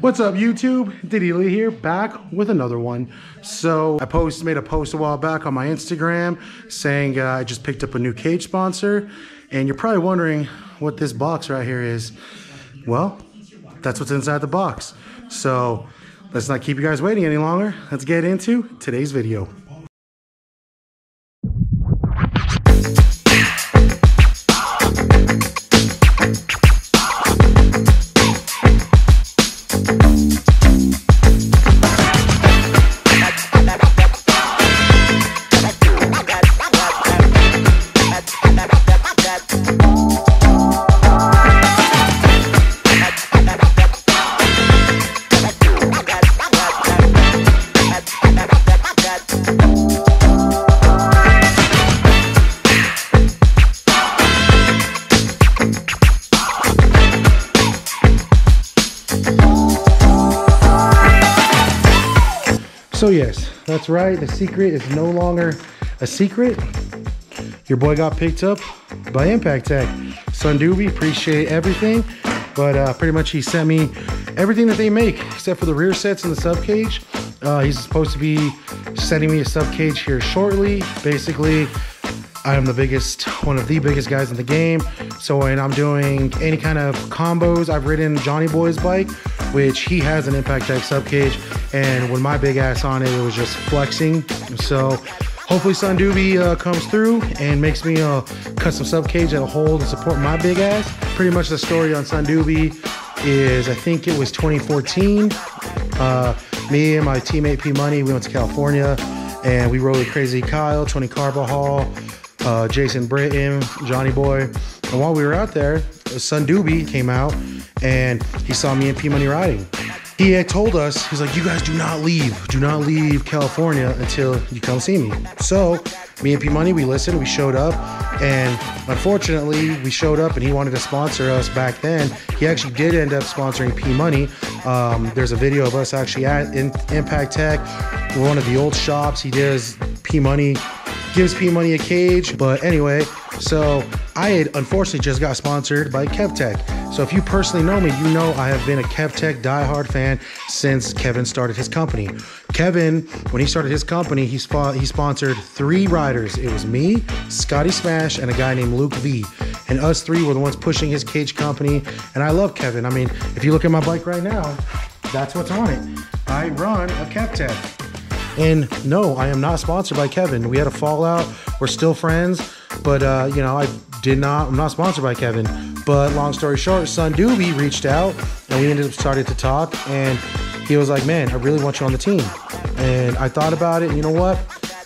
What's up, YouTube? Diddy Lee here, back with another one. So I made a post a while back on my Instagram saying I just picked up a new cage sponsor, and you're probably wondering what this box right here is. Well, that's what's inside the box. So let's not keep you guys waiting any longer. Let's get into today's video. So yes, that's right, the secret is no longer a secret. Your boy got picked up by Impact Tech. Sundoobie, appreciate everything, but pretty much he sent me everything that they make except for the rear sets and the sub cage. He's supposed to be sending me a sub cage here shortly. Basically, I am one of the biggest guys in the game. So when I'm doing any kind of combos, I've ridden Johnny Boy's bike, which he has an Impact Tech sub cage. And with my big ass on it, it was just flexing. So hopefully Sundoobie comes through and makes me a custom sub cage that'll hold and support my big ass. Pretty much the story on Sundoobie is, I think it was 2014. Me and my teammate P Money, we went to California and we rode with Crazy Kyle, Tony Carbajal, Jason Britton, Johnny Boy. And while we were out there, Sundoobie came out and he saw me and P Money riding. He had told us, he's like, you guys do not leave California until you come see me. So me and P Money, we listened, we showed up, and unfortunately we showed up and he wanted to sponsor us back then. He actually did end up sponsoring P Money. There's a video of us actually at Impact Tech, one of the old shops. He gives P Money a cage. But anyway, so I had unfortunately just got sponsored by KevTech. So if you personally know me, you know I have been a KevTech diehard fan since Kevin started his company. Kevin, when he started his company, he sponsored 3 riders. It was me, Scotty Smash, and a guy named Luke V. And us 3 were the ones pushing his cage company. And I love Kevin. I mean, if you look at my bike right now, that's what's on it. I run a KevTech. And no, I am not sponsored by Kevin. We had a fallout. We're still friends, but you know, I'm not sponsored by Kevin. But long story short, Sundoobie reached out and we ended up starting to talk, and he was like, man, I really want you on the team. And I thought about it, and you know what?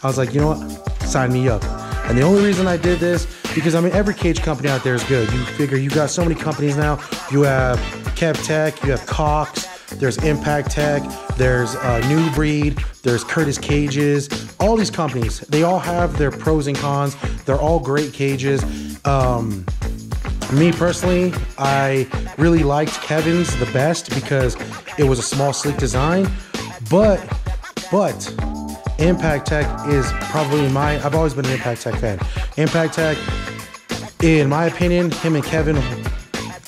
I was like, you know what? Sign me up. And the only reason I did this, because I mean, every cage company out there is good. You figure you got so many companies now. You have KevTech, you have Cox, there's Impact Tech, there's New Breed, there's Curtis Cages. All these companies, they all have their pros and cons. They're all great cages. Me personally, I really liked Kevin's the best because it was a small, sleek design. But Impact Tech is probably I've always been an Impact Tech fan. Impact Tech, in my opinion, him and Kevin,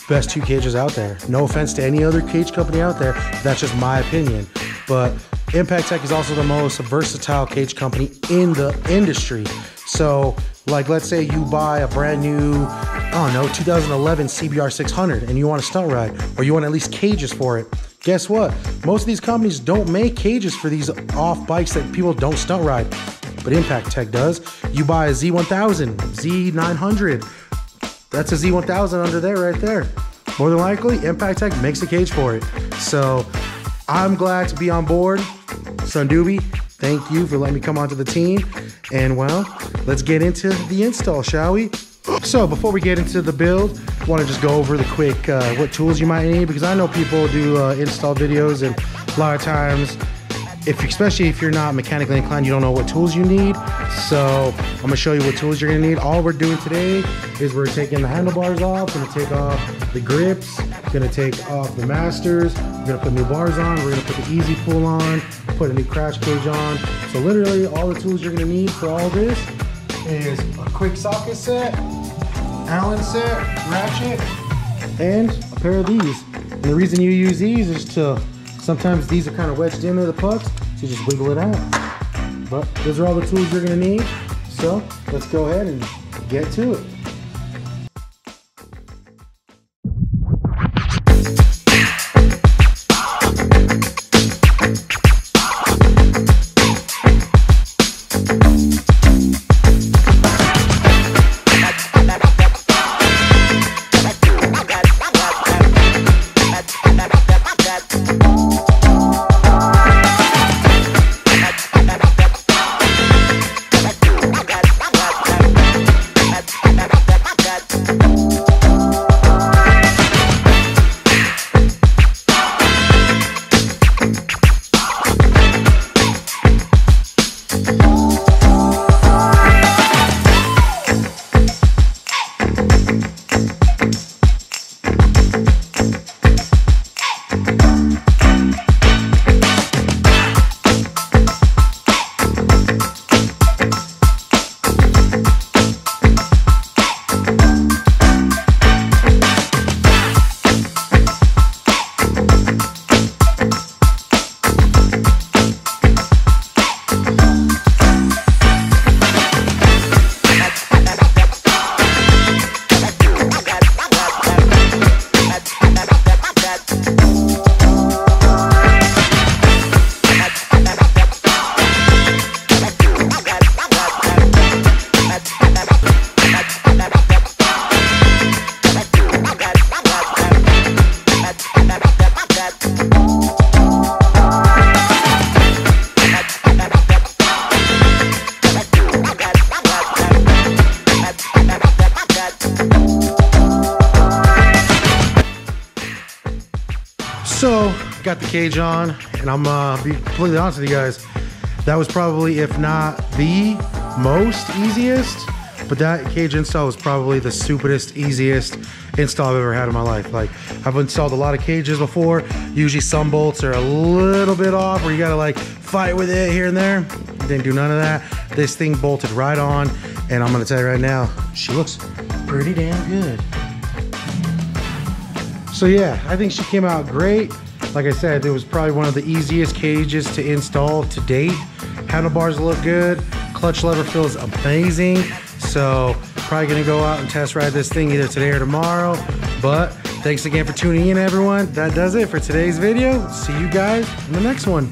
best 2 cages out there. No offense to any other cage company out there. That's just my opinion. But Impact Tech is also the most versatile cage company in the industry. So, like, let's say you buy a brand new, I don't know, 2011 CBR 600 and you want a stunt ride, or you want at least cages for it. Guess what? Most of these companies don't make cages for these off bikes that people don't stunt ride, but Impact Tech does. You buy a Z1000, Z900, that's a Z1000 under there right there. More than likely, Impact Tech makes a cage for it. So I'm glad to be on board. Sundoobie, thank you for letting me come onto the team. And well, let's get into the install, shall we? So before we get into the build, I want to just go over the quick what tools you might need, because I know people do install videos, and a lot of times, especially if you're not mechanically inclined, you don't know what tools you need. So I'm gonna show you what tools you're gonna need. All we're doing today is we're taking the handlebars off, gonna take off the grips, gonna take off the masters, we're gonna put new bars on, we're gonna put the easy pull on, put a new crash cage on. So literally all the tools you're gonna need for all this is a quick socket set, Allen set, ratchet, and a pair of these. And the reason you use these is to Sometimes these are kind of wedged into the pucks, so you just wiggle it out. But those are all the tools you're gonna need. So let's go ahead and get to it. So, got the cage on, and I'm be completely honest with you guys, that was probably, if not the most easiest, but that cage install was probably the stupidest, easiest install I've ever had in my life. Like, I've installed a lot of cages before. Usually some bolts are a little bit off, where you gotta like fight with it here and there. Didn't do none of that. This thing bolted right on, and I'm gonna tell you right now, she looks pretty damn good. So yeah, I think she came out great. Like I said, it was probably one of the easiest cages to install to date. Handlebars look good. Clutch lever feels amazing. So probably gonna go out and test ride this thing either today or tomorrow. But thanks again for tuning in, everyone. That does it for today's video. See you guys in the next one.